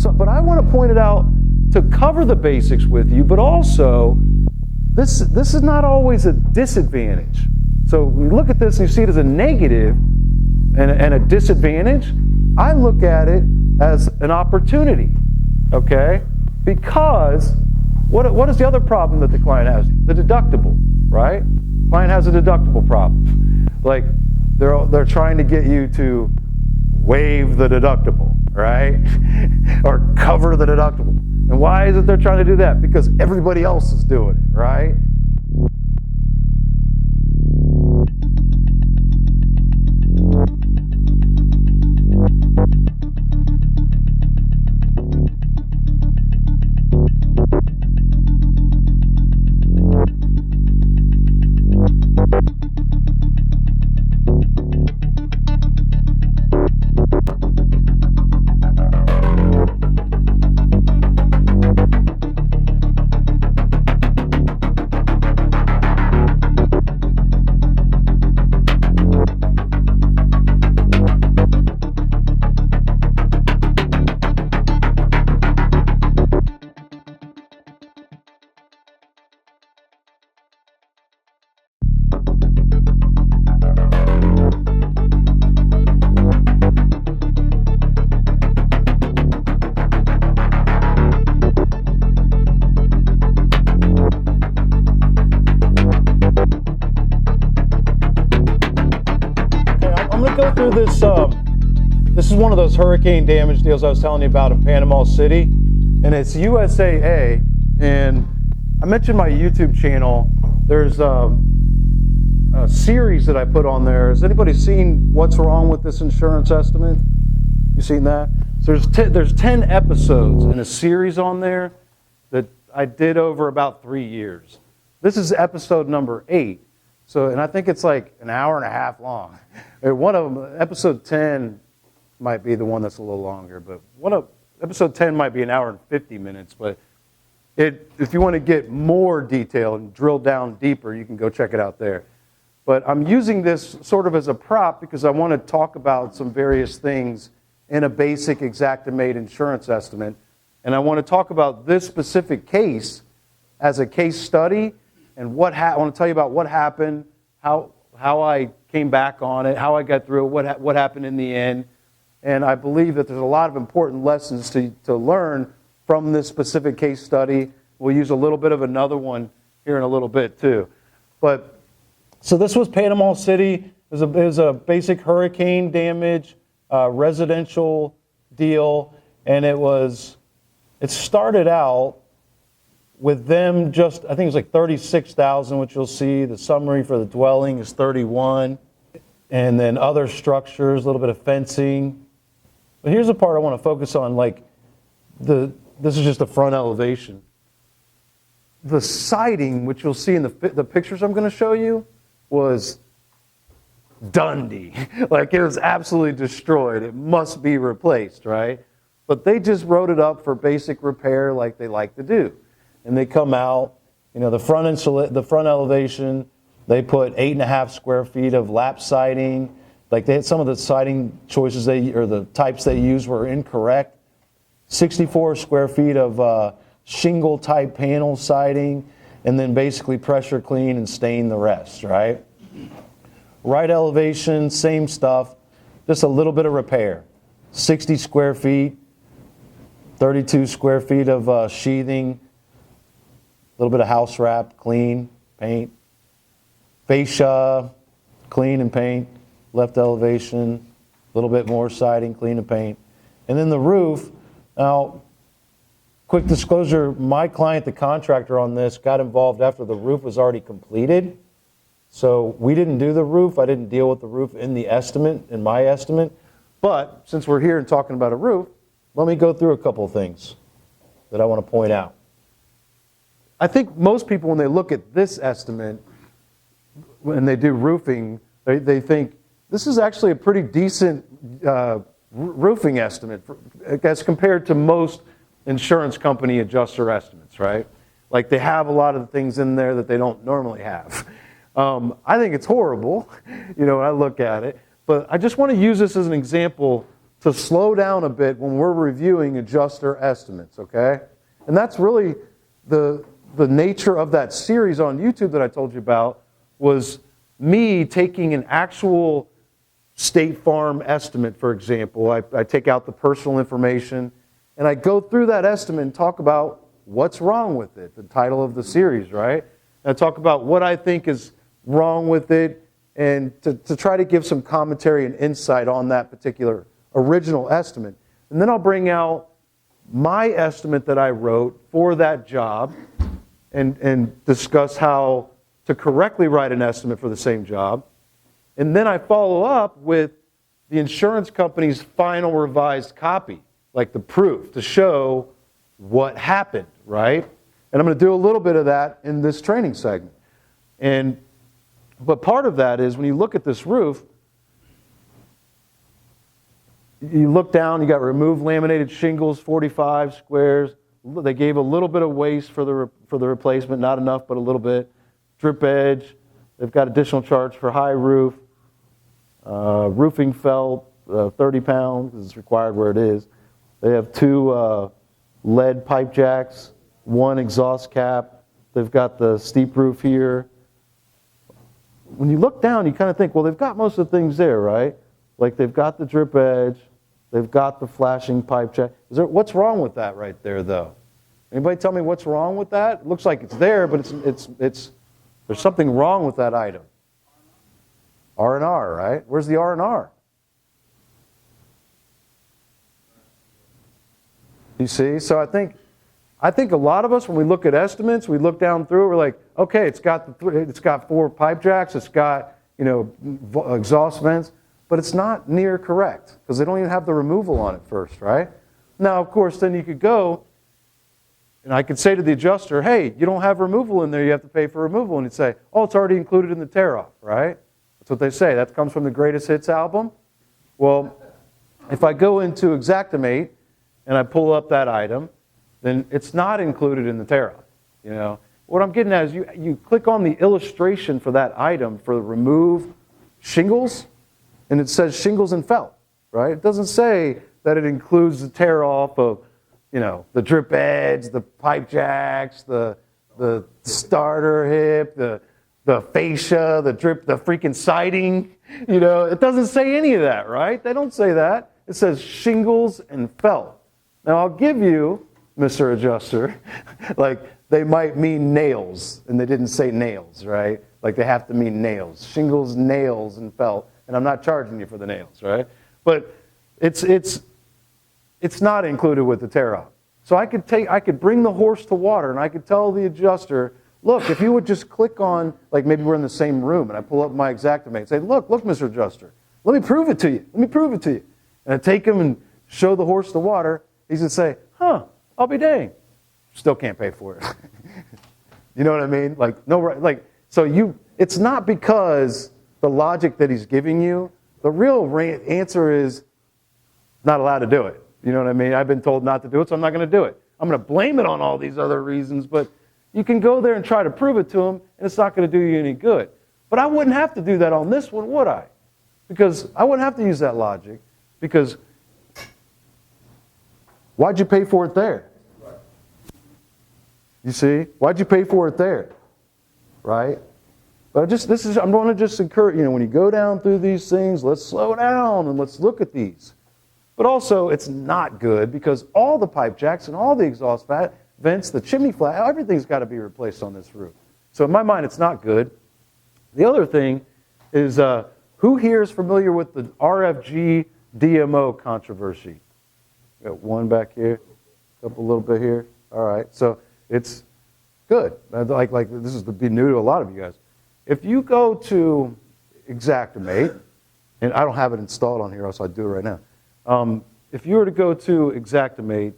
So, but I want to point it out to cover the basics with you, but also this is not always a disadvantage. So when you look at this and you see it as a negative and a disadvantage, I look at it as an opportunity, okay? Because what is the other problem that the client has? The deductible, right? Client has a deductible problem. Like they're trying to get you to waive the deductible, right? Or cover the deductible. And why is it they're trying to do that? Because everybody else is doing it, right? Go through this. This is one of those hurricane damage deals I was telling you about in Panama City, and it's USAA. And I mentioned my YouTube channel. There's a series that I put on there. Has anybody seen What's Wrong with This Insurance Estimate? You seen that? So there's 10 episodes in a series on there that I did over about 3 years. This is episode number 8. So, and I think it's like an hour and a half long. One of them, episode 10 might be the one that's a little longer, but episode 10 might be an hour and 50 minutes. But if you want to get more detail and drill down deeper, you can go check it out there. But I'm using this sort of as a prop because I want to talk about some various things in a basic Xactimate insurance estimate. And I want to talk about this specific case as a case study. And I want to tell you about what happened, how I came back on it, how I got through it, what happened in the end. And I believe that there's a lot of important lessons to learn from this specific case study. We'll use a little bit of another one here in a little bit too. But so this was Panama City. It was a basic hurricane damage residential deal, and it started out with them just, I think it was like $36,000, which you'll see. The summary for the dwelling is $31,000. And then other structures, a little bit of fencing. But here's the part I want to focus on, this is just the front elevation. The siding, which you'll see in the pictures I'm going to show you, was Dundee. Like it was absolutely destroyed. It must be replaced, right? But they just wrote it up for basic repair like they like to do. And they come out, the front elevation, they put 8.5 square feet of lap siding. Like they had some of the siding choices or the types they used were incorrect. 64 square feet of shingle type panel siding, and then basically pressure clean and stain the rest, right? Right elevation, same stuff, just a little bit of repair. 60 square feet, 32 square feet of sheathing, a little bit of house wrap, clean, paint. Fascia, clean and paint. Left elevation, a little bit more siding, clean and paint. And then the roof. Now, quick disclosure, my client, the contractor on this, got involved after the roof was already completed. So we didn't do the roof. I didn't deal with the roof in my estimate. But since we're here and talking about a roof, let me go through a couple of things that I want to point out. I think most people, when they look at this estimate, when they do roofing, they think this is actually a pretty decent roofing estimate as compared to most insurance company adjuster estimates, right? Like they have a lot of the things in there that they don't normally have. I think it's horrible, when I look at it. But I just want to use this as an example to slow down a bit when we're reviewing adjuster estimates, okay? And that's really the nature of that series on YouTube that I told you about, was me taking an actual State Farm estimate, for example. I take out the personal information, and I go through that estimate and talk about what's wrong with it, the title of the series, right? And I talk about what I think is wrong with it, and to try to give some commentary and insight on that particular original estimate. And then I'll bring out my estimate that I wrote for that job and discuss how to correctly write an estimate for the same job. And then I follow up with the insurance company's final revised copy, like the proof, to show what happened, right? And I'm going to do a little bit of that in this training segment. But part of that is when you look at this roof, you look down, you got removed laminated shingles, 45 squares. They gave a little bit of waste for the replacement, not enough, but a little bit. Drip edge. They've got additional charge for high roof. Roofing felt, 30 pounds is required where it is. They have 2 lead pipe jacks, 1 exhaust cap. They've got the steep roof here. When you look down, you kind of think, well, they've got most of the things there, right? Like they've got the drip edge, they've got the flashing pipe jack. What's wrong with that right there, though? Anybody tell me what's wrong with that? It looks like it's there, but there's something wrong with that item. R&R, right? Where's the R&R? You see? So I think a lot of us, when we look at estimates, we look down through, we're like, okay, it's got 4 pipe jacks, it's got, exhaust vents, but it's not near correct because they don't even have the removal on it first, right? Now, of course, then you could go and I could say to the adjuster, hey, you don't have removal in there, you have to pay for removal. And he'd say, oh, it's already included in the tear-off, right? That's what they say. That comes from the Greatest Hits album. Well, if I go into Xactimate and I pull up that item, then it's not included in the tear-off. What I'm getting at is you click on the illustration for that item for remove shingles, and it says shingles and felt, right? It doesn't say that it includes the tear-off of, the drip edge, the pipe jacks, the starter hip, the fascia, the freaking siding. It doesn't say any of that, right? They don't say that. It says shingles and felt. Now, I'll give you, Mr. Adjuster, like they might mean nails, and they didn't say nails, right? Like they have to mean nails. Shingles, nails, and felt. And I'm not charging you for the nails, right? But it's not included with the tear-off. So I could bring the horse to water, and I could tell the adjuster, look, if you would just click on, like maybe we're in the same room, and I pull up my Xactimate and say, look, Mr. Adjuster, let me prove it to you. And I take him and show the horse the water. He's going to say, I'll be dang. Still can't pay for it. You know what I mean? It's not because the logic that he's giving you, the real answer is not allowed to do it. You know what I mean? I've been told not to do it, so I'm not going to do it. I'm going to blame it on all these other reasons, but you can go there and try to prove it to him, and it's not going to do you any good. But I wouldn't have to do that on this one, would I? Because I wouldn't have to use that logic, because why'd you pay for it there? You see? Why'd you pay for it there? Right? But I'm going to just encourage, when you go down through these things, let's slow down and let's look at these. But also, it's not good because all the pipe jacks and all the exhaust vents, the chimney flap, everything's got to be replaced on this roof. So in my mind, it's not good. The other thing is, who here is familiar with the RFG DMO controversy? Got one back here, a couple, a little bit here. All right, so it's good. Like this is to be new to a lot of you guys. If you go to Xactimate, and I don't have it installed on here, else I'd do it right now. If you were to go to Xactimate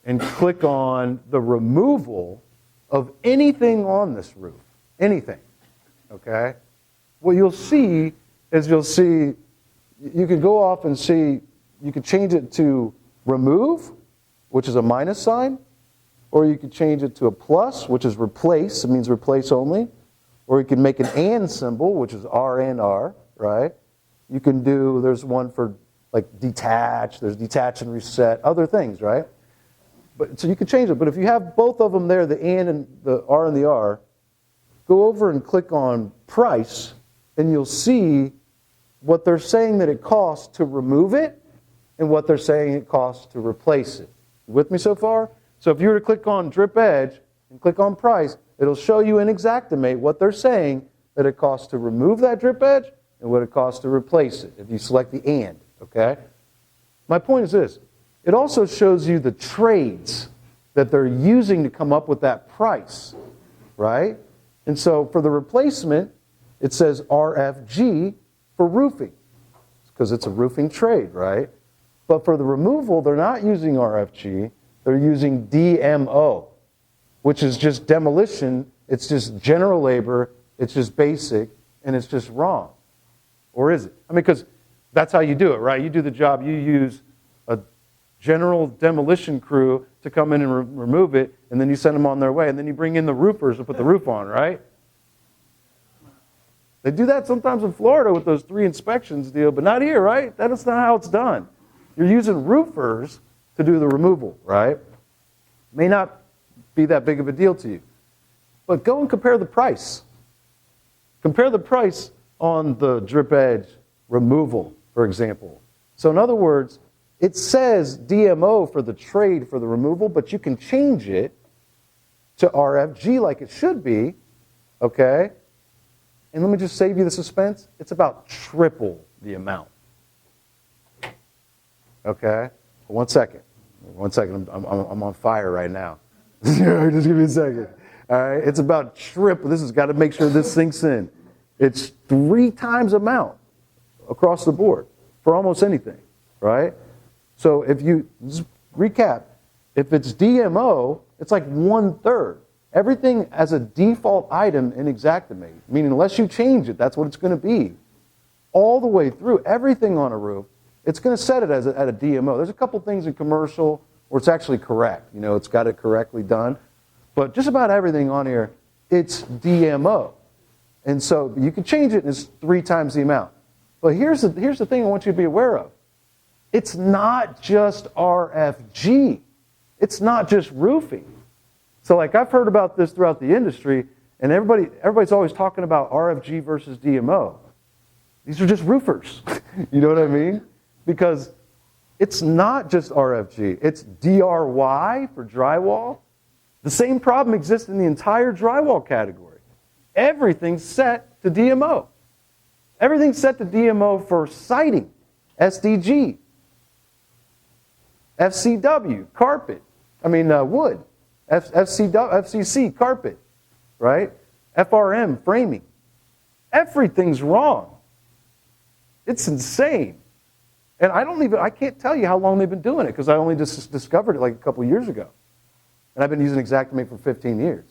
and click on the removal of anything on this roof, anything, okay? What you'll see is you can go off and see, you could change it to remove, which is a minus sign, or you could change it to a plus, which is replace, it means replace only, or you can make an and symbol, which is R and R, right? You can do, there's one for like detach, there's detach and reset, other things, right? But so you can change it. But if you have both of them there, the and the R, go over and click on price, and you'll see what they're saying that it costs to remove it and what they're saying it costs to replace it. You with me so far? So if you were to click on drip edge and click on price, it'll show you in Xactimate what they're saying that it costs to remove that drip edge and what it costs to replace it if you select the and, okay? My point is this. It also shows you the trades that they're using to come up with that price, right? And so for the replacement, it says RFG for roofing, because it's a roofing trade, right? But for the removal, they're not using RFG, they're using DMO, which is just demolition, it's just general labor, it's just basic, and it's just wrong. Or is it? I mean, because that's how you do it, right? You do the job, you use a general demolition crew to come in and remove it, and then you send them on their way, and then you bring in the roofers to put the roof on, right? They do that sometimes in Florida with those 3 inspections deal, but not here, right? That is not how it's done. You're using roofers to do the removal, right? May not be that big of a deal to you. But go and compare the price. Compare the price on the drip edge removal, for example. So in other words, it says DMO for the trade for the removal, but you can change it to RFG like it should be, okay? And let me just save you the suspense. It's about triple the amount. Okay? One second. I'm on fire right now. Just give me a second. All right? It's about triple. This has got to make sure this sinks in. It's 3 times amount across the board for almost anything, right? So if you just recap, if it's DMO, it's like 1/3. Everything as a default item in Xactimate, meaning unless you change it, that's what it's going to be. All the way through, everything on a roof, it's going to set it as at a DMO. There's a couple things in commercial where it's actually correct. You know, it's got it correctly done. But just about everything on here, it's DMO. And so you can change it and it's 3 times the amount. But here's the thing I want you to be aware of. It's not just RFG. It's not just roofing. So like I've heard about this throughout the industry, and everybody's always talking about RFG versus DMO. These are just roofers. You know what I mean? Because it's not just RFG. It's DRY for drywall. The same problem exists in the entire drywall category. Everything's set to DMO. Everything's set to DMO for siding, SDG, FCW, carpet. Wood. FCC, carpet, right? FRM, framing. Everything's wrong. It's insane. And I can't tell you how long they've been doing it because I only just discovered it like a couple years ago. And I've been using Xactimate for 15 years.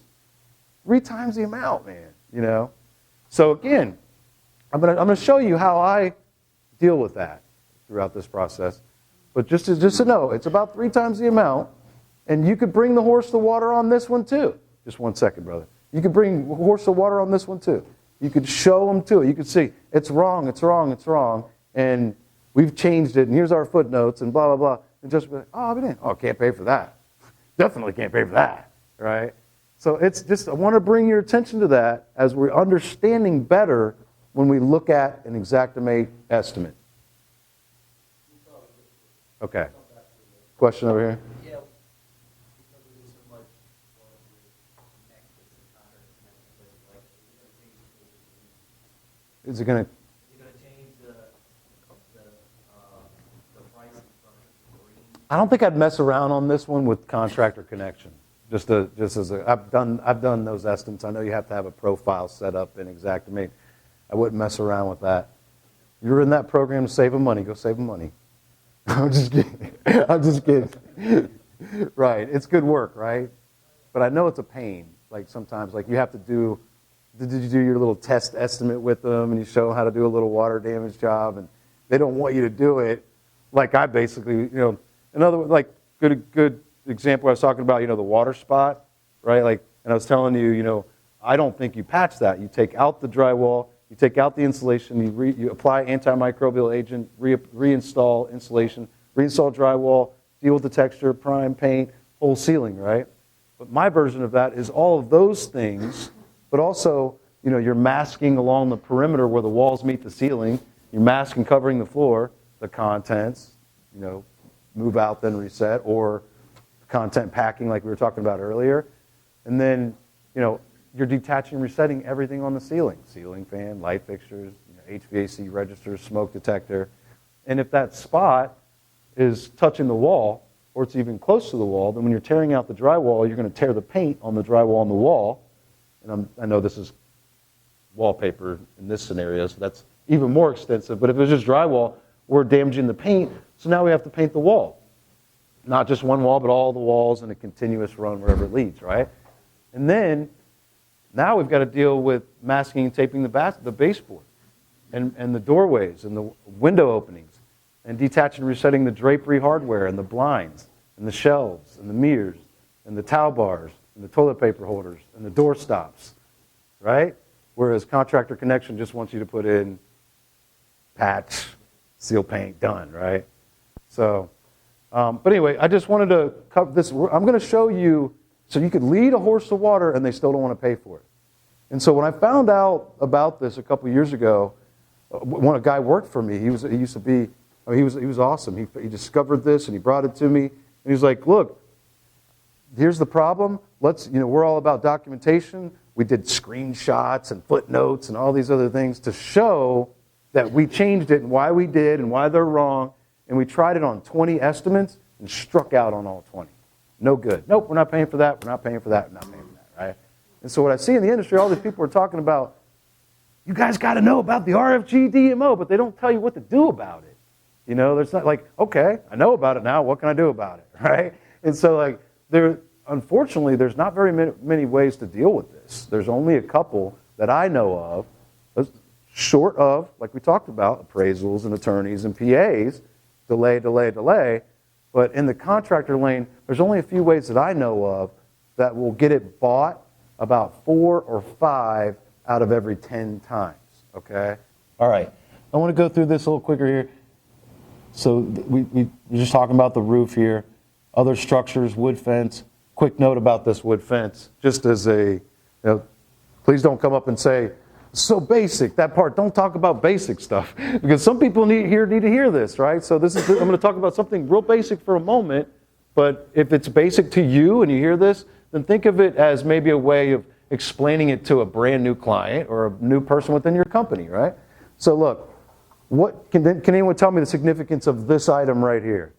3 times the amount, man, you know? So again, I'm gonna show you how I deal with that throughout this process. But just to know, it's about 3 times the amount. And you could bring the horse to water on this one too. Just 1 second, brother. You could bring horse to water on this one too. You could show them to it. You could see, it's wrong, it's wrong, it's wrong. And we've changed it, and here's our footnotes, and blah, blah, blah. And just be like, can't pay for that. Definitely can't pay for that, right? So it's just, I want to bring your attention to that as we're understanding better when we look at an Xactimate estimate. Okay. Question over here? Is it going to change the pricing structure? I don't think I'd mess around on this one with contractor connection. I've done those estimates. I know you have to have a profile set up in Xactimate. I wouldn't mess around with that. You're in that program to save them money. Go save them money. I'm just kidding. I'm just kidding. Right. It's good work, right? But I know it's a pain. Like sometimes, like you have to do. Did you do your little test estimate with them and you show them how to do a little water damage job and they don't want you to do it like I basically, another like good example I was talking about, the water spot, right? Like, and I was telling you, I don't think you patch that. You take out the drywall, You take out the insulation, you apply antimicrobial agent, reinstall insulation, reinstall drywall, deal with the texture, prime, paint, whole ceiling, right? But my version of that is all of those things, but also, you're masking along the perimeter where the walls meet the ceiling. You're masking, covering the floor, the contents, move out, then reset, or content packing like we were talking about earlier. And then, you're detaching, resetting everything on the ceiling. Ceiling fan, light fixtures, HVAC registers, smoke detector. And if that spot is touching the wall, or it's even close to the wall, then when you're tearing out the drywall, you're going to tear the paint on the drywall on the wall. And I know this is wallpaper in this scenario, so that's even more extensive. But if it was just drywall, we're damaging the paint, so now we have to paint the wall. Not just one wall, but all the walls in a continuous run wherever it leads, right? And then, now we've got to deal with masking and taping the baseboard and the doorways and the window openings and detaching and resetting the drapery hardware and the blinds and the shelves and the mirrors and the towel bars and the toilet paper holders and the door stops, right? Whereas Contractor Connection just wants you to put in patch, seal paint, done, right? So, but anyway, I just wanted to cover this. I'm going to show you, so you could lead a horse to water and they still don't want to pay for it. And so when I found out about this a couple years ago, when a guy worked for me, he was awesome. He discovered this and he brought it to me. And he was like, look, here's the problem. We're all about documentation. We did screenshots and footnotes and all these other things to show that we changed it and why we did and why they're wrong. And we tried it on 20 estimates and struck out on all 20. No good. Nope, we're not paying for that. We're not paying for that. We're not paying for that, right? And so what I see in the industry, all these people are talking about, you guys got to know about the RFG DMO, but they don't tell you what to do about it. There's not like, okay, I know about it now. What can I do about it, right? And so unfortunately, there's not very many ways to deal with this. There's only a couple that I know of, short of, like we talked about, appraisals and attorneys and PAs, delay. But in the contractor lane, there's only a few ways that I know of that will get it bought about 4 or 5 out of every 10 times, okay? All right, I want to go through this a little quicker here. So we're just talking about the roof here. Other structures, wood fence. Quick note about this wood fence, just as please don't come up and say, so basic, that part, don't talk about basic stuff, because some people need to hear this, right? So I'm going to talk about something real basic for a moment, but if it's basic to you and you hear this, then think of it as maybe a way of explaining it to a brand new client or a new person within your company, right? So look, can anyone tell me the significance of this item right here?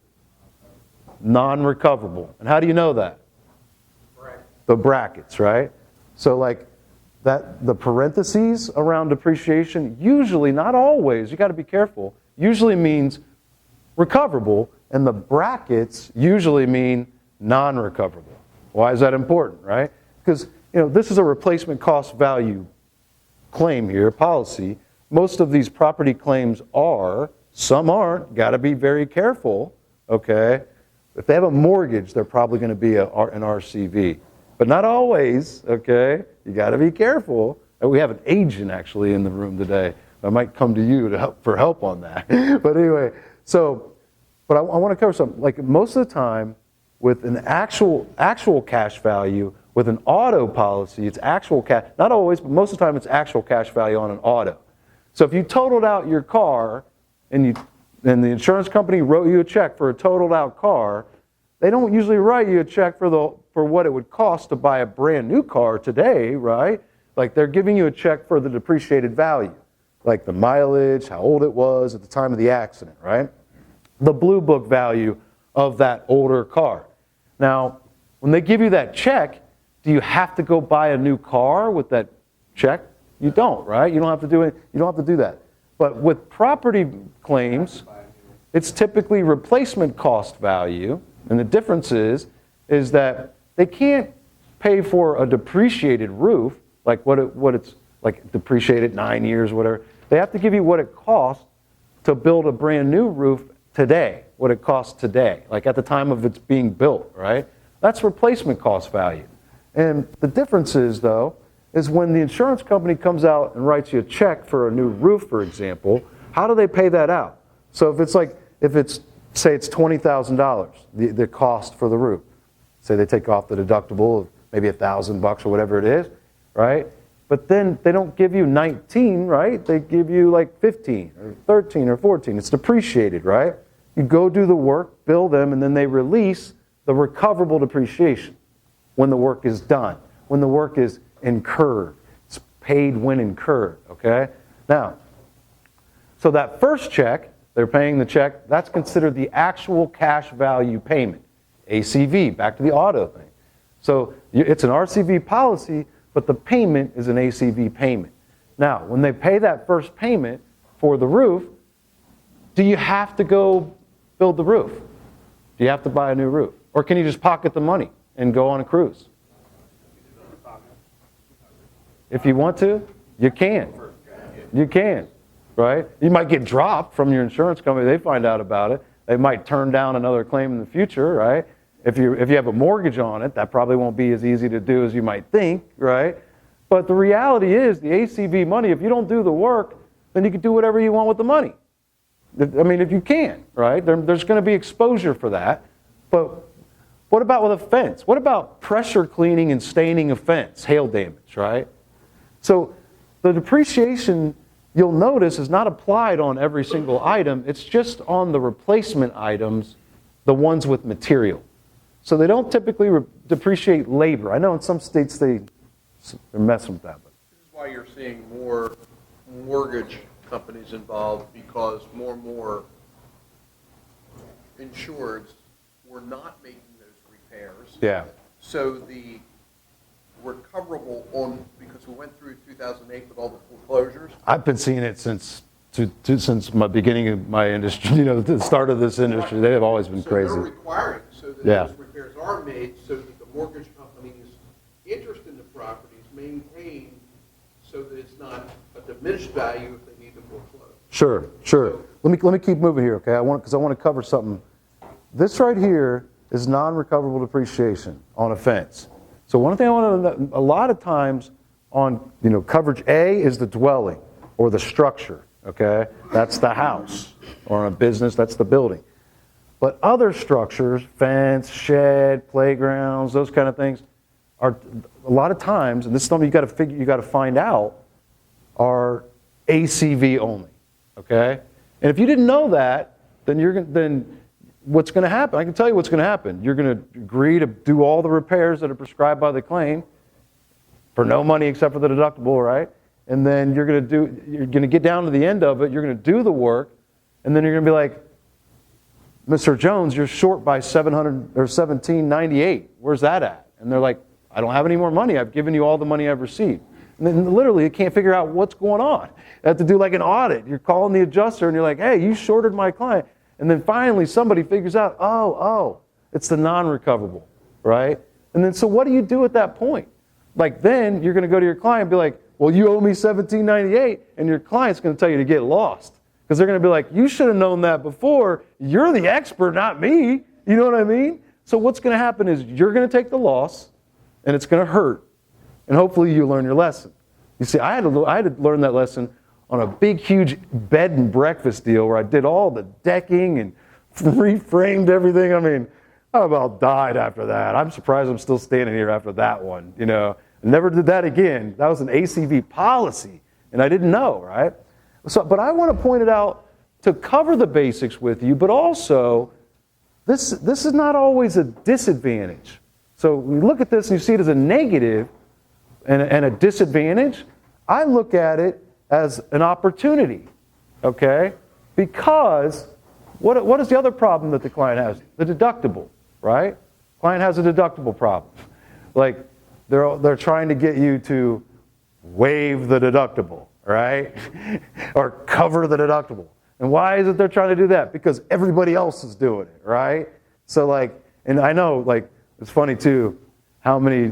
Non-recoverable. And how do you know that? The brackets, right? So the parentheses around depreciation usually, not always, you got to be careful, usually means recoverable, and the brackets usually mean non-recoverable. Why is that important, right? Because this is a replacement cost value claim here, policy. Most of these property claims are, some aren't, got to be very careful, okay? If they have a mortgage, they're probably going to be an RCV. But not always, okay? You got to be careful. And we have an agent actually in the room today. I might come to you for help on that. But anyway, but I want to cover something. Like most of the time, with an actual cash value, with an auto policy, it's actual cash. Not always, but most of the time, it's actual cash value on an auto. So if you totaled out your car and the insurance company wrote you a check for a totaled out car, they don't usually write you a check for what it would cost to buy a brand new car today, right? Like they're giving you a check for the depreciated value, like the mileage, how old it was at the time of the accident, right? The blue book value of that older car. Now, when they give you that check, do you have to go buy a new car with that check? You don't, right? You don't have to do it. You don't have to do that. But with property claims, it's typically replacement cost value, and the difference is that they can't pay for a depreciated roof, like what it's like depreciated 9 years, whatever. They have to give you what it costs to build a brand new roof today, what it costs today, like at the time of it's being built, right? That's replacement cost value. And the difference is, though, is when the insurance company comes out and writes you a check for a new roof, for example, how do they pay that out? So say it's $20,000, the cost for the roof. Say they take off the deductible of maybe $1,000 or whatever it is, right? But then they don't give you 19, right? They give you like 15 or 13 or 14. It's depreciated, right? You go do the work, bill them, and then they release the recoverable depreciation when the work is done, when the work is incurred. It's paid when incurred, okay? Now, so that first check, they're paying the check, that's considered the actual cash value payment, ACV, back to the auto thing. So it's an RCV policy, but the payment is an ACV payment. Now, when they pay that first payment for the roof, do you have to go build the roof? Do you have to buy a new roof? Or can you just pocket the money and go on a cruise? If you want to, you can. You can, right? You might get dropped from your insurance company. They find out about it. They might turn down another claim in the future, right? If you have a mortgage on it, that probably won't be as easy to do as you might think, right? But the reality is the ACV money, if you don't do the work, then you can do whatever you want with the money. I mean, if you can, right? There's going to be exposure for that. But what about with a fence? What about pressure cleaning and staining a fence, hail damage, right? So the depreciation, you'll notice, is not applied on every single item. It's just on the replacement items, the ones with material. So they don't typically depreciate labor. I know in some states they're messing with that. But. This is why you're seeing more mortgage companies involved, because more and more insureds were not making those repairs. Yeah. So the recoverable on, because we went through 2008 with all the foreclosures. I've been seeing it since my beginning of my industry, the start of this industry. They have always been crazy. They're requiring so that those repairs are made so that the mortgage company's interest in the property is maintained so that it's not a diminished value if they need to foreclose. Sure. Let me keep moving here, okay? Because I want to cover something. This right here is non-recoverable depreciation on a fence. So one thing I want to know, a lot of times on coverage A is the dwelling or the structure, okay? That's the house, or in a business, that's the building. But other structures, fence, shed, playgrounds, those kind of things, are a lot of times, and this is something you got to find out, are ACV only, okay? And if you didn't know that, then what's going to happen? I can tell you what's going to happen. You're going to agree to do all the repairs that are prescribed by the claim for no money except for the deductible, right? And then you're going to get down to the end of it. You're going to do the work, and then you're going to be like, Mr. Jones, you're short by $700 or $1,798. Where's that at? And they're like, I don't have any more money. I've given you all the money I've received. And then literally you can't figure out what's going on. You have to do like an audit. You're calling the adjuster and you're like, hey, you shorted my client. And then finally somebody figures out, oh, it's the non-recoverable, right? And then so what do you do at that point? Like then you're going to go to your client and be like, well, you owe me $1,798, and your client's going to tell you to get lost. Because they're going to be like, you should have known that before. You're the expert, not me. You know what I mean? So what's going to happen is you're going to take the loss, and it's going to hurt. And hopefully you learn your lesson. You see, I had to learn that lesson on a big, huge bed and breakfast deal where I did all the decking and reframed everything. I mean, I about died after that. I'm surprised I'm still standing here after that one. I never did that again. That was an ACV policy, and I didn't know, right? So, but I want to point it out to cover the basics with you, but also this is not always a disadvantage. So when you look at this and you see it as a negative and a disadvantage, I look at it as an opportunity, okay? Because what is the other problem that the client has? The deductible, right? Client has a deductible problem. Like they're trying to get you to waive the deductible, right? Or cover the deductible. And why is it they're trying to do that? Because everybody else is doing it, right? So and I know it's funny too, how many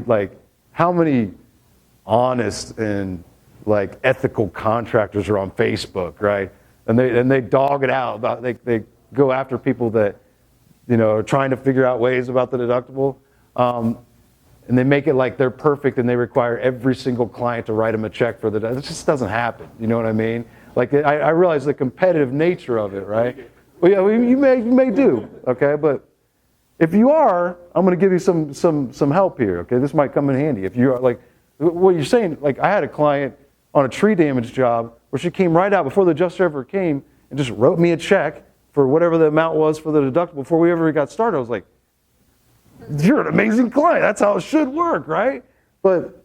honest and ethical contractors are on Facebook, right? And they dog it out about they go after people that are trying to figure out ways about the deductible. and they make it like they're perfect and they require every single client to write them a check for the, it just doesn't happen, you know what I mean? Like, I realize the competitive nature of it, right? Well, yeah, you may do, okay? But if you are, I'm going to give you some help here, okay? This might come in handy. If you are, like, what you're saying, like, I had a client on a tree damage job where she came right out before the adjuster ever came and just wrote me a check for whatever the amount was for the deductible before we ever got started. I was like, you're an amazing client. That's how it should work, right? But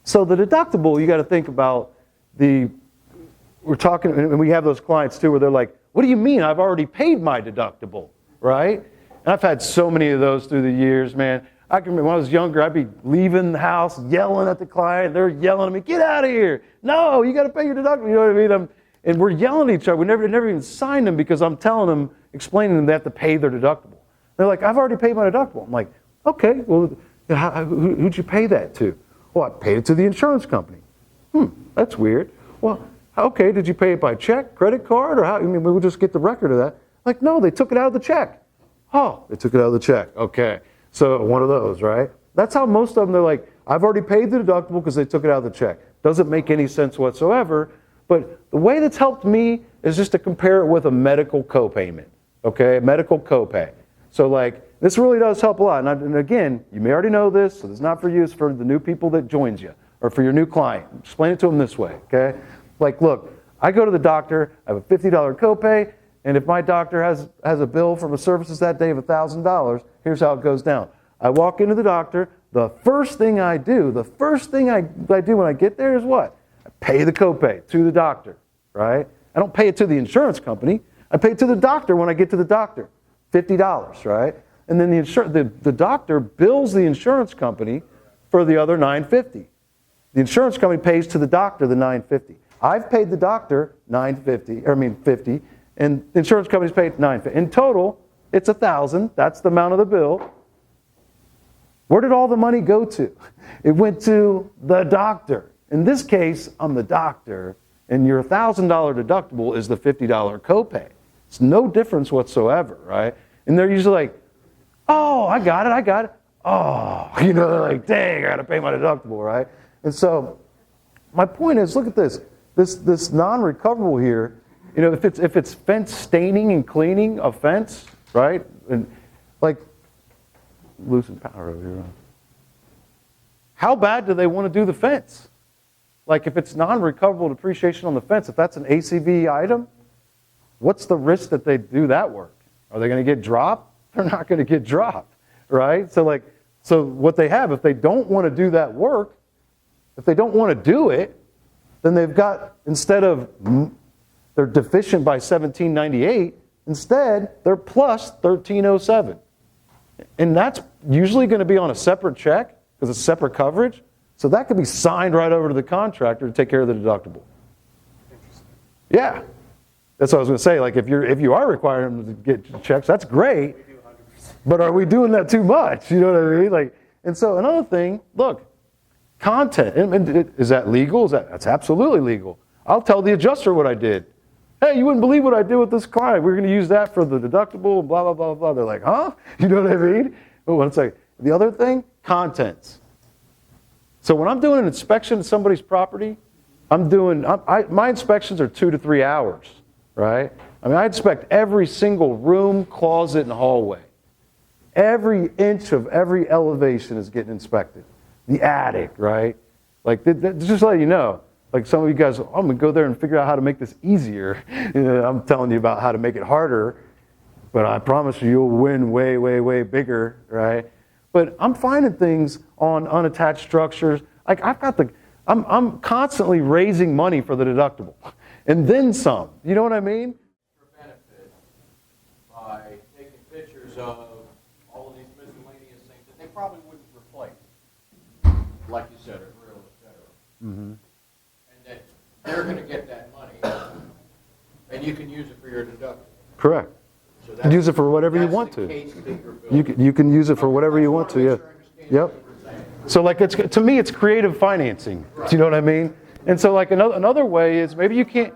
so the deductible, you got to think about we're talking, and we have those clients too where they're like, what do you mean? I've already paid my deductible, right? And I've had so many of those through the years, man. I can remember when I was younger, I'd be leaving the house yelling at the client. They're yelling at me, get out of here. No, you got to pay your deductible. You know what I mean? And we're yelling at each other. We never even signed them because I'm telling them, explaining to them they have to pay their deductible. They're like, I've already paid my deductible. I'm like, okay, well, who'd you pay that to? Well, I paid it to the insurance company. That's weird. Well, okay, did you pay it by check, credit card, or how? I mean, we'll just get the record of that. Like, no, they took it out of the check. Oh, they took it out of the check. Okay, so one of those, right? That's how most of them, they're like, I've already paid the deductible because they took it out of the check. Doesn't make any sense whatsoever. But the way that's helped me is just to compare it with a medical copayment, okay? Medical copay. So like, this really does help a lot. And again, you may already know this, so it's not for you, it's for the new people that joins you, or for your new client. Explain it to them this way, okay? Like, look, I go to the doctor, I have a $50 copay, and if my doctor has a bill for my services that day of $1,000, here's how it goes down. I walk into the doctor, the first thing I do when I get there is what? I pay the copay to the doctor, right? I don't pay it to the insurance company. I pay it to the doctor when I get to the doctor, $50, right? And then the doctor bills the insurance company for the other $950. The insurance company pays to the doctor the $950. I've paid the doctor $50, and the insurance company's paid $950. In total, it's $1,000. That's the amount of the bill. Where did all the money go to? It went to the doctor. In this case, I'm the doctor, and your $1,000 deductible is the $50 copay. It's no difference whatsoever, right? And they're usually like, oh, I got it. Oh, you know, they're like, dang, I got to pay my deductible, right? And so my point is, look at this. This non-recoverable here, you know, if it's fence staining and cleaning of fence, right? And like, losing power over here. How bad do they want to do the fence? Like if it's non-recoverable depreciation on the fence, if that's an ACV item, what's the risk that they do that work? Are they going to get dropped? They're not going to get dropped, right? So what they have, if they don't want to do that work, if they don't want to do it, then they've got, instead of, they're deficient by 1798, instead they're plus 1307. And that's usually going to be on a separate check because it's separate coverage. So that could be signed right over to the contractor to take care of the deductible. Interesting. Yeah. That's what I was going to say. Like if you are requiring them to get checks, that's great. But are we doing that too much? You know what I mean? Like, and so another thing, look, content. Is that legal? That's absolutely legal. I'll tell the adjuster what I did. Hey, you wouldn't believe what I did with this client. We're going to use that for the deductible, blah, blah, blah, blah. They're like, huh? You know what I mean? But one second. The other thing, contents. So when I'm doing an inspection of somebody's property, my inspections are 2 to 3 hours, right? I mean, I inspect every single room, closet, and hallway. Every inch of every elevation is getting inspected. The attic, right? Like, just to let you know, like some of you guys, I'm going to go there and figure out how to make this easier. You know, I'm telling you about how to make it harder, but I promise you'll win way, way, way bigger, right? But I'm finding things on unattached structures. Like I'm constantly raising money for the deductible, and then some. You know what I mean? Benefit by taking pictures of all of these miscellaneous things that they probably wouldn't replace, like you said, a grill, etc. Mm-hmm. And that they're going to get that money, and you can use it for your deductible. Correct. So you can use it for whatever you want to. You can use it for whatever you want to. Yeah. Yep. So like to me it's creative financing. Do you know what I mean? And so like another way is maybe you can't.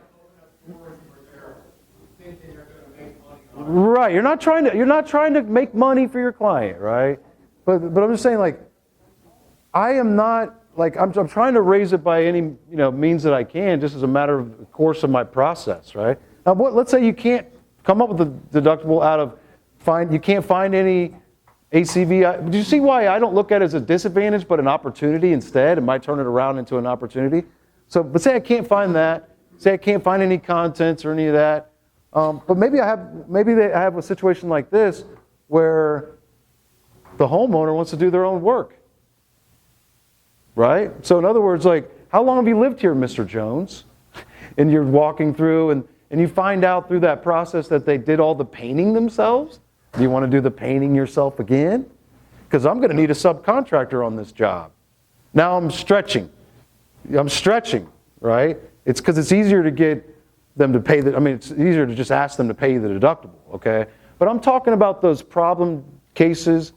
Right. You're not trying to make money for your client, right? But I'm just saying, like, I am not, like, I'm trying to raise it by any, means that I can, just as a matter of the course of my process, right? Now, let's say you can't come up with a deductible you can't find any ACV. Do you see why I don't look at it as a disadvantage, but an opportunity instead? It might turn it around into an opportunity. So, but say I can't find that. Say I can't find any contents or any of that. But maybe I have a situation like this where the homeowner wants to do their own work. Right? So in other words, like, how long have you lived here, Mr. Jones? And you're walking through and you find out through that process that they did all the painting themselves. Do you want to do the painting yourself again? Because I'm going to need a subcontractor on this job. Now I'm stretching, right? It's because it's easier to get them to pay it's easier to just ask them to pay the deductible, okay? But I'm talking about those problem cases,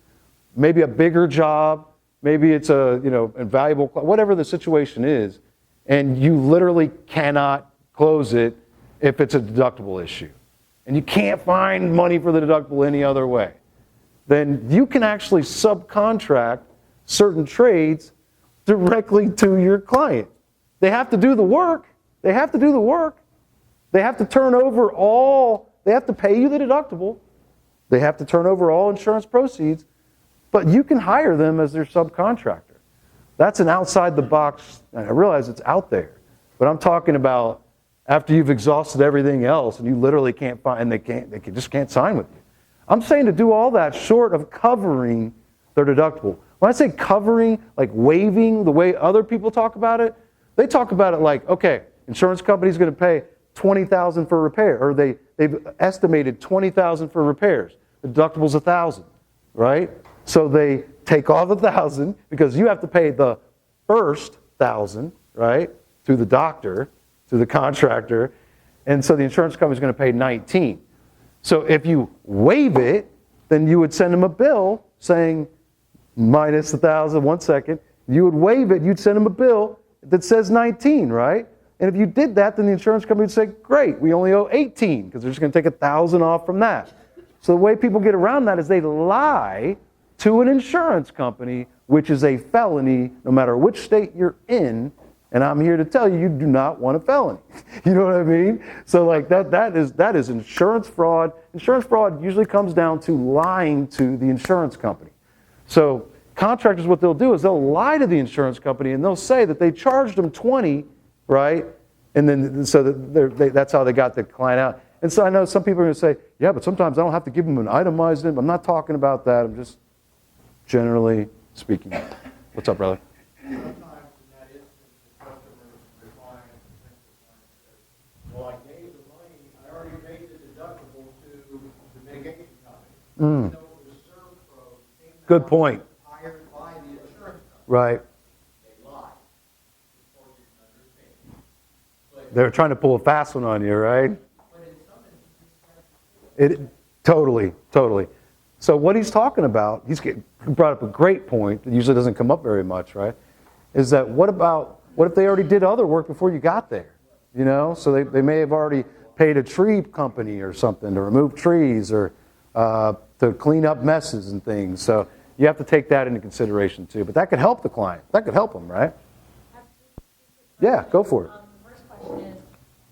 maybe a bigger job, maybe it's a, invaluable, whatever the situation is, and you literally cannot close it if it's a deductible issue. And you can't find money for the deductible any other way. Then you can actually subcontract certain trades directly to your client. They have to do the work. They have to turn over they have to pay you the deductible. They have to turn over all insurance proceeds, but you can hire them as their subcontractor. That's an outside the box, and I realize it's out there, but I'm talking about after you've exhausted everything else and you literally can't find, and they just can't sign with you. I'm saying to do all that short of covering their deductible. When I say covering, like waiving the way other people talk about it, they talk about it like, okay, insurance company's going to pay $20,000 for repair, or they've estimated $20,000 for repairs. The deductible's $1,000, right? So they take off $1,000 because you have to pay the first $1,000, right, to the doctor, to the contractor, and so the insurance company's going to pay $19,000. So if you waive it, then you would send them a bill saying minus $1,000. 1 second. You would waive it. You'd send them a bill that says $19,000, right? And if you did that, then the insurance company would say, great, we only owe $18,000 because they're just going to take $1,000 off from that. So the way people get around that is they lie to an insurance company, which is a felony no matter which state you're in. And I'm here to tell you, you do not want a felony. You know what I mean? So like that is insurance fraud. Insurance fraud usually comes down to lying to the insurance company. So contractors, what they'll do is they'll lie to the insurance company and they'll say that they charged them $20,000, right? And then so that's how they got the client out. And so I know some people are going to say, yeah, but sometimes I don't have to give them an itemized. I'm not talking about that. I'm just generally speaking. What's up, brother? Sometimes in that instance, the customer, the client, says, well, I gave the money, I already paid the deductible to the vacation company. So it was ServPro. Good point. Hired by the insurance company. Right. They lied. The court didn't understand. They're trying to pull a fast one on you, right? But in some instances, Totally. So what he's talking about, he brought up a great point that usually doesn't come up very much, right? Is that what if they already did other work before you got there? So they may have already paid a tree company or something to remove trees or to clean up messes and things. So you have to take that into consideration too. But that could help the client. That could help them, right? Yeah, go for it. The first question is,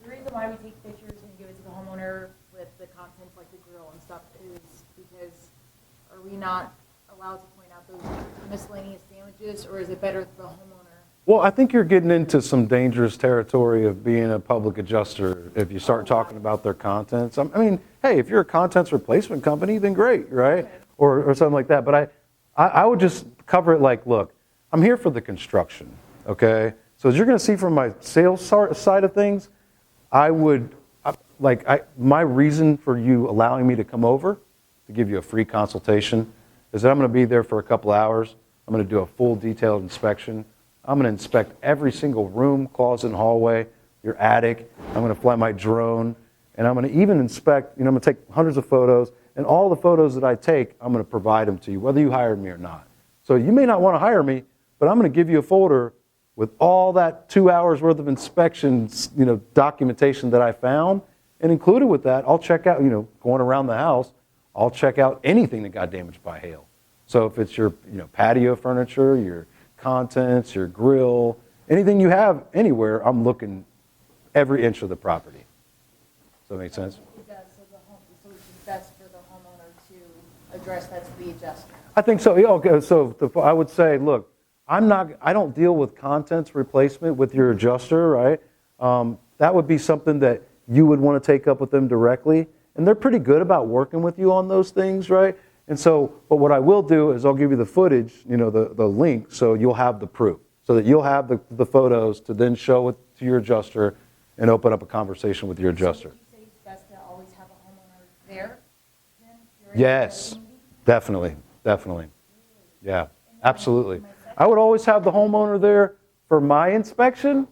the reason why we take pictures and give it to the homeowner with the contents like the grill and stuff is because are we not allowed to point out those miscellaneous damages, or is it better for the homeowner? Well, I think you're getting into some dangerous territory of being a public adjuster if you start talking about their contents. I mean, hey, if you're a contents replacement company, then great, right? Or something like that. But I would just cover it like, look, I'm here for the construction, okay? So as you're going to see from my sales side of things, my reason for you allowing me to come over to give you a free consultation is that I'm going to be there for a couple hours. I'm going to do a full detailed inspection. I'm going to inspect every single room, closet, and hallway, your attic. I'm going to fly my drone, and I'm going to even inspect, I'm going to take hundreds of photos, and all the photos that I take, I'm going to provide them to you, whether you hired me or not. So you may not want to hire me, but I'm going to give you a folder with all that 2 hours worth of inspections, documentation that I found, and included with that, I'll check out, going around the house, I'll check out anything that got damaged by hail. So if it's your, patio furniture, your contents, your grill, anything you have anywhere, I'm looking every inch of the property. Does that make sense? It does, so it's best for the homeowner to address that to the adjuster. I think so. Yeah, okay. So I would say, look, I don't deal with contents replacement with your adjuster, right? That would be something that you would want to take up with them directly. And they're pretty good about working with you on those things, right? And so, but what I will do is I'll give you the footage, the link, so you'll have the proof, so that you'll have the photos to then show it to your adjuster and open up a conversation with your adjuster. So would you say it's best to always have a homeowner there? Then, Yes, definitely. Yeah, absolutely. I would always have the homeowner there for my inspection,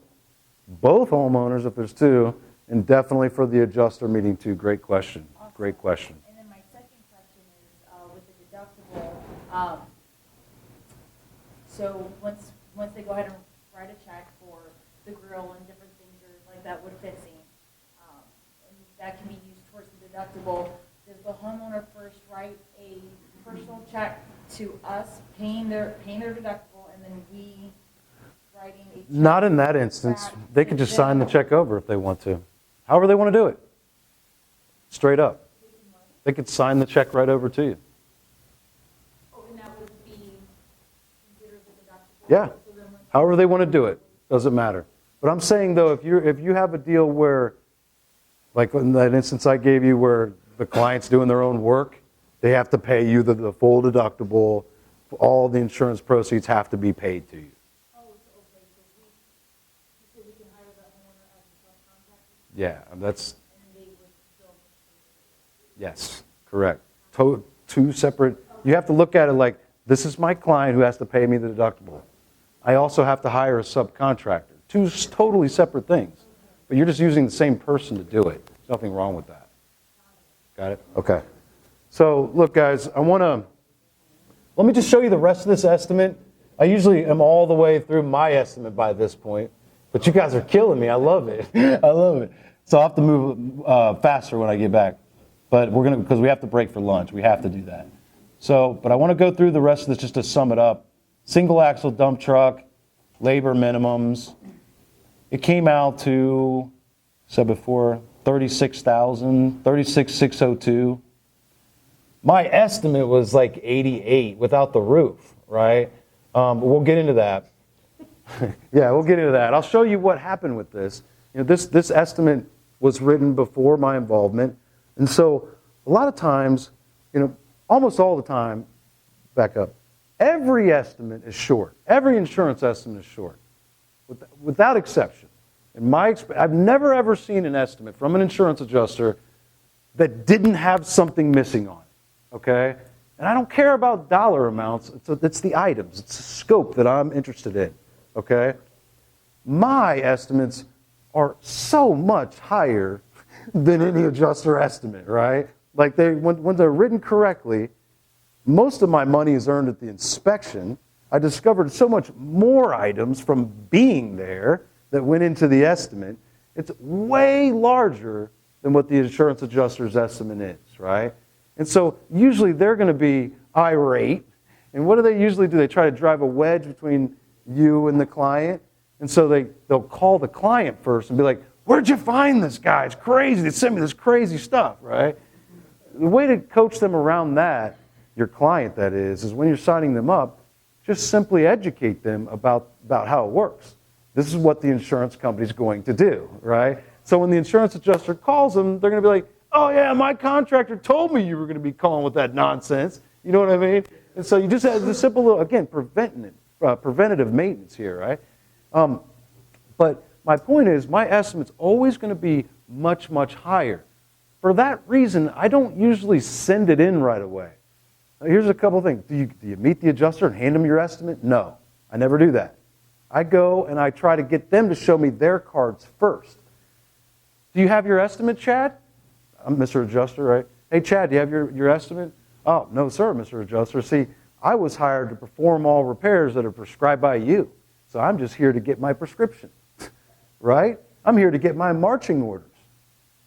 both homeowners if there's two, and definitely for the adjuster meeting too. Great question. Awesome. Great question. And then my second question is with the deductible. So once they go ahead and write a check for the grill and different things or like that wood fencing, and that can be used towards the deductible, does the homeowner first write a personal check to us paying their deductible, and then we writing a check? Not in that instance. They could just sign the check over if they want to. However they want to do it. Straight up. They could sign the check right over to you. Oh, and that would be considered the deductible? Yeah. So then when- However they want to do it. Doesn't matter. But I'm saying though, if you have a deal where, like in that instance I gave you where the client's doing their own work, they have to pay you the full deductible. All the insurance proceeds have to be paid to you. Oh, so okay, so we can hire the homeowner as a subcontractor, Yeah, that's, and they would still. yes, correct. Two separate, you have to look at it like, this is my client who has to pay me the deductible. I also have to hire a subcontractor. Two totally separate things. But you're just using the same person to do it. There's nothing wrong with that. Got it? Okay. So look guys, let me just show you the rest of this estimate. I usually am all the way through my estimate by this point, but you guys are killing me. I love it. I love it. So I'll have to move faster when I get back. But because we have to break for lunch. We have to do that. So, but I want to go through the rest of this just to sum it up. Single axle dump truck, labor minimums. It came out to, said before, $36,602. My estimate was like 88 without the roof, right? But we'll get into that. Yeah, we'll get into that. I'll show you what happened with this. This estimate was written before my involvement. And so a lot of times, almost all the time, back up, every estimate is short. Every insurance estimate is short, without exception. I've never ever seen an estimate from an insurance adjuster that didn't have something missing on it. Okay? And I don't care about dollar amounts. It's the items. It's the scope that I'm interested in. Okay? My estimates are so much higher than any adjuster estimate, right? Like when they're written correctly, most of my money is earned at the inspection. I discovered so much more items from being there that went into the estimate. It's way larger than what the insurance adjuster's estimate is, right? And so usually they're going to be irate. And what do they usually do? They try to drive a wedge between you and the client. And so they'll call the client first and be like, where'd you find this guy? It's crazy. They sent me this crazy stuff, right? The way to coach them around that, your client that is when you're signing them up, just simply educate them about how it works. This is what the insurance company's going to do, right? So when the insurance adjuster calls them, they're going to be like, oh yeah, my contractor told me you were going to be calling with that nonsense. You know what I mean? And so you just have the simple little, again, preventative maintenance here, right? But my point is, my estimate's always going to be much, much higher. For that reason, I don't usually send it in right away. Now, here's a couple things. Do you meet the adjuster and hand them your estimate? No, I never do that. I go and I try to get them to show me their cards first. Do you have your estimate, Chad? I'm Mr. Adjuster, right? Hey, Chad, do you have your estimate? Oh, no, sir, Mr. Adjuster. See, I was hired to perform all repairs that are prescribed by you. So I'm just here to get my prescription, right? I'm here to get my marching orders.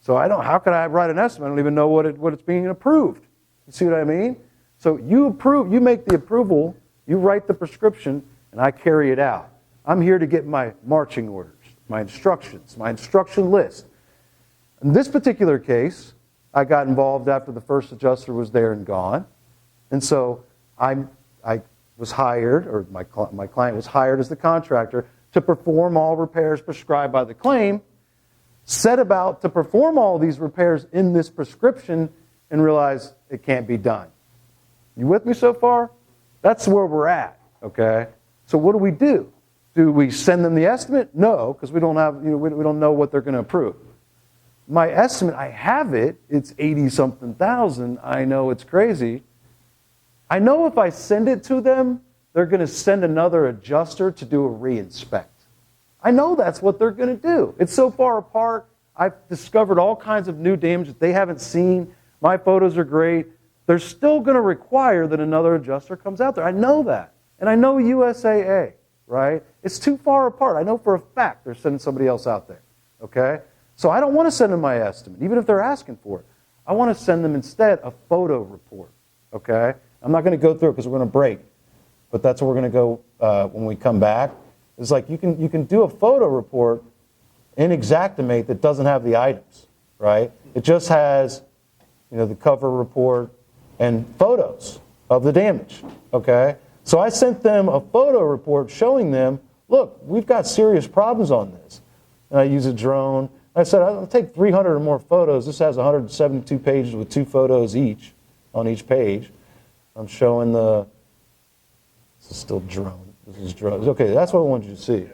So how could I write an estimate? I don't even know what it's being approved. You see what I mean? So you make the approval, you write the prescription, and I carry it out. I'm here to get my marching orders, my instructions, my instruction list. In this particular case, I got involved after the first adjuster was there and gone. And so I was hired, or my client was hired as the contractor to perform all repairs prescribed by the claim, set about to perform all these repairs in this prescription, and realized it can't be done. You with me so far? That's where we're at, okay? So what do? Do we send them the estimate? No, because we don't have, we don't know what they're going to approve. My estimate, I have it. It's 80-something thousand. I know it's crazy. I know if I send it to them, they're going to send another adjuster to do a re-inspect. I know that's what they're going to do. It's so far apart. I've discovered all kinds of new damage that they haven't seen. My photos are great. They're still going to require that another adjuster comes out there. I know that. And I know USAA, right? It's too far apart. I know for a fact they're sending somebody else out there, okay? So I don't want to send them my estimate, even if they're asking for it. I want to send them instead a photo report, okay? I'm not going to go through it because we're going to break, but that's where we're going to go when we come back. It's like you can do a photo report in Xactimate that doesn't have the items, right? It just has, the cover report and photos of the damage, okay? So I sent them a photo report showing them, look, we've got serious problems on this. And I use a drone. I said, I'll take 300 or more photos. This has 172 pages with 2 photos each on each page. I'm showing this is still drone. This is drone. Okay, that's what I want you to see.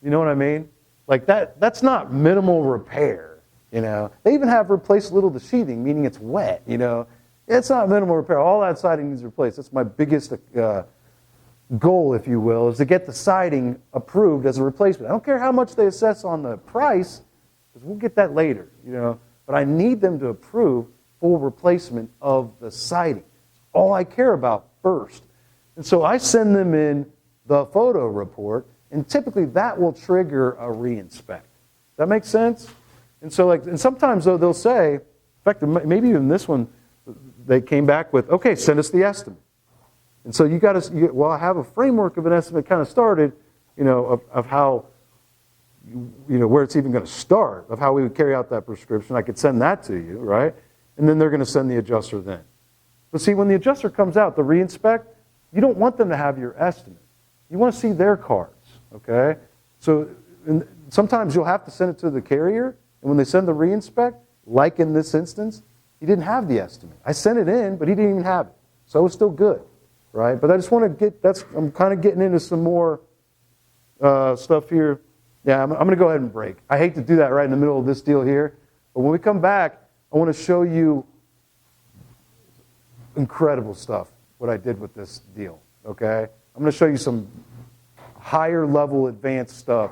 You know what I mean? Like that's not minimal repair, They even have replaced a little of the sheathing, meaning it's wet, It's not minimal repair. All that siding needs replaced. That's my biggest goal, if you will, is to get the siding approved as a replacement. I don't care how much they assess on the price, because we'll get that later, But I need them to approve full replacement of the siding. It's all I care about first. And so I send them in the photo report, and typically that will trigger a re-inspect. That makes sense? And so, and sometimes though they'll say, in fact, maybe even this one, they came back with, okay, send us the estimate. And so I have a framework of an estimate kind of started, of how, where it's even going to start, of how we would carry out that prescription. I could send that to you, right? And then they're going to send the adjuster then. But see, when the adjuster comes out, the re-inspect, you don't want them to have your estimate. You want to see their cards, okay? So sometimes you'll have to send it to the carrier, and when they send the re-inspect, like in this instance, he didn't have the estimate. I sent it in, but he didn't even have it. So it was still good, right? But I just want to I'm kind of getting into some more stuff here. Yeah, I'm going to go ahead and break. I hate to do that right in the middle of this deal here, but when we come back, I want to show you incredible stuff, what I did with this deal, okay? I'm going to show you some higher level advanced stuff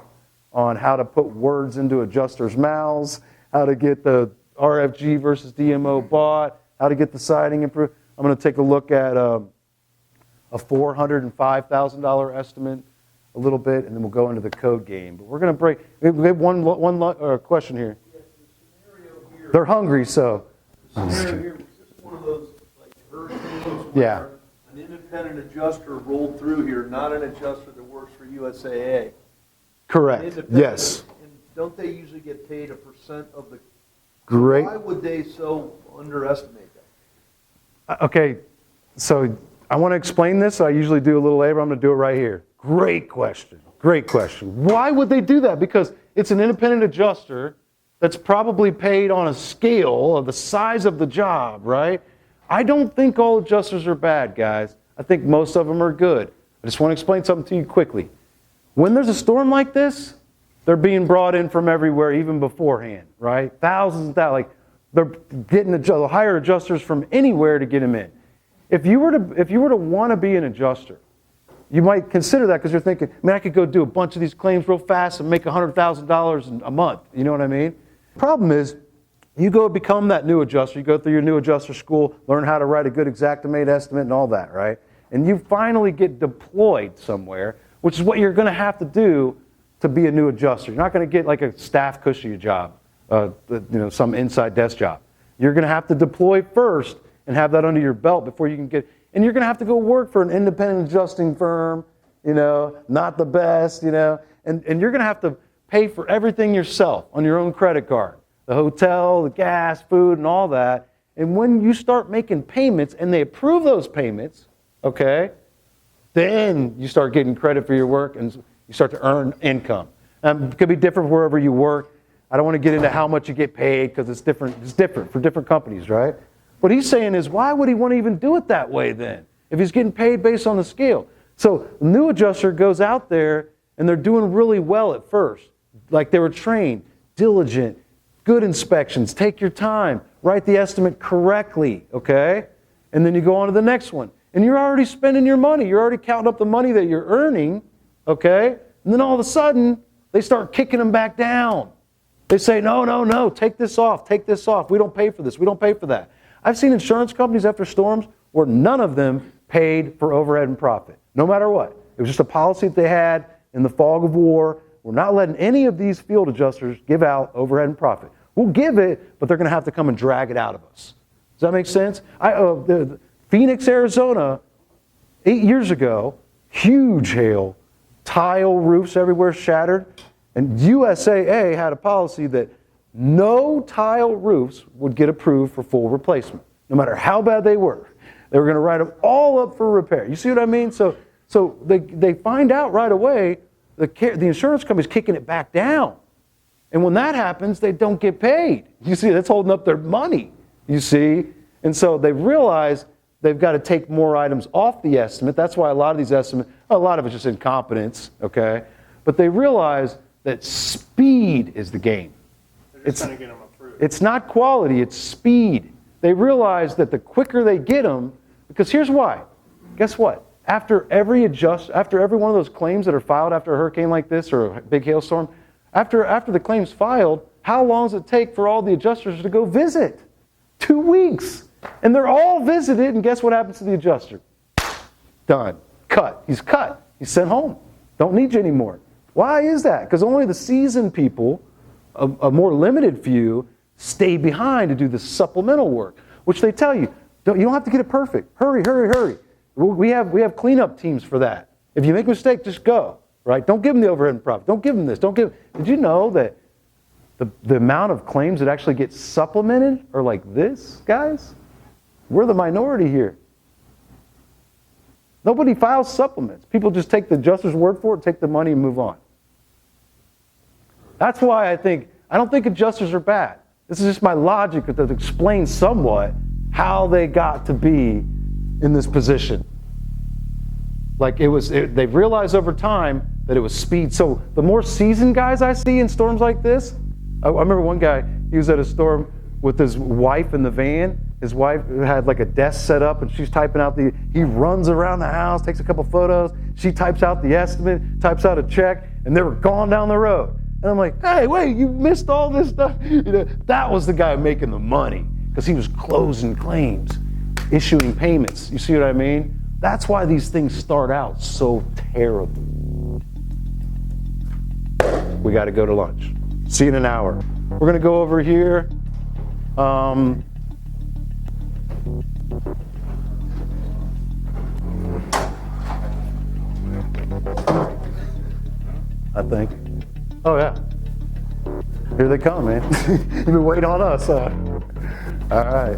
on how to put words into adjusters' mouths, how to get the RFG versus DMO bought, how to get the siding improved. I'm going to take a look at a $405,000 estimate a little bit, and then we'll go into the code game. But we're going to break. We have one question here. Yes, the scenario here. They're hungry, so. The scenario here, is this one of those like hurricanes Yeah. where an independent adjuster rolled through here, not an adjuster that works for USAA? Correct. Independent, Yes. And don't they usually get paid a % of the? Great. Why would they so underestimate that? Okay, so I want to explain this. I usually do a little later. I'm going to do it right here. Great question. Great question. Why would they do that? Because it's an independent adjuster that's probably paid on a scale of the size of the job, right? I don't think all adjusters are bad, guys. I think most of them are good. I just want to explain something to you quickly. When there's a storm like this, they're being brought in from everywhere, even beforehand, right? Thousands and thousands. Like they're getting they'll hire adjusters from anywhere to get them in. If you were to want to be an adjuster, you might consider that because you're thinking, man, I could go do a bunch of these claims real fast and make $100,000 a month. You know what I mean? Problem is, you go become that new adjuster. You go through your new adjuster school, learn how to write a good Xactimate estimate and all that, right? And you finally get deployed somewhere, which is what you're going to have to do to be a new adjuster. You're not going to get like a staff cushy job, some inside desk job. You're going to have to deploy first and have that under your belt before you can get. And you're going to have to go work for an independent adjusting firm not the best, and you're going to have to pay for everything yourself on your own credit card, the hotel, the gas, food, and all that. And when you start making payments and they approve those payments, okay, then you start getting credit for your work and you start to earn income. It could be different wherever you work. I don't want to get into how much you get paid because it's different. It's different for different companies, right? What he's saying is, why would he want to even do it that way then, if he's getting paid based on the scale? So the new adjuster goes out there and they're doing really well at first. Like they were trained, diligent, good inspections, take your time, write the estimate correctly, okay? And then you go on to the next one. And you're already spending your money. You're already counting up the money that you're earning, okay? And then all of a sudden, they start kicking them back down. They say, no, take this off. We don't pay for this. We don't pay for that. I've seen insurance companies after storms where none of them paid for overhead and profit, no matter what. It was just a policy that they had in the fog of war. We're not letting any of these field adjusters give out overhead and profit. We'll give it, but they're going to have to come and drag it out of us. Does that make sense? Phoenix, Arizona, 8 years ago, huge hail, tile roofs everywhere shattered, and USAA had a policy that no tile roofs would get approved for full replacement, no matter how bad they were. They were going to write them all up for repair. You see what I mean? So they find out right away the insurance company's kicking it back down. And when that happens, they don't get paid. You see, that's holding up their money, you see? And so they realize they've got to take more items off the estimate. That's why a lot of these estimates, a lot of it's just incompetence, okay? But they realize that speed is the game. They're just trying to get them approved. It's not quality, it's speed. They realize that the quicker they get them, because here's why. Guess what? After every one of those claims that are filed after a hurricane like this or a big hailstorm, after the claim's filed, how long does it take for all the adjusters to go visit? 2 weeks. And they're all visited, and guess what happens to the adjuster? Done. Cut. He's cut. He's sent home. Don't need you anymore. Why is that? Because only the seasoned people, a more limited few, stay behind to do the supplemental work, which they tell you, you don't have to get it perfect. Hurry, hurry, hurry. We have cleanup teams for that. If you make a mistake, just go. Right? Don't give them the overhead and profit. Don't give them this. Did you know that the amount of claims that actually get supplemented are like this, guys? We're the minority here. Nobody files supplements. People just take the adjuster's word for it, take the money, and move on. That's why I don't think adjusters are bad. This is just my logic that explains somewhat how they got to be in this position. They've realized over time that it was speed. So the more seasoned guys I see in storms like this, I remember one guy, he was at a storm with his wife in the van. His wife had like a desk set up and she's typing out he runs around the house, takes a couple photos, she types out the estimate, types out a check, and they were gone down the road. And I'm like, hey, wait, you missed all this stuff. That was the guy making the money because he was closing claims, issuing payments. You see what I mean? That's why these things start out so terrible. We got to go to lunch. See you in an hour. We're going to go over here. I think. Oh, yeah. Here they come, man. You've been waiting on us, huh? All right.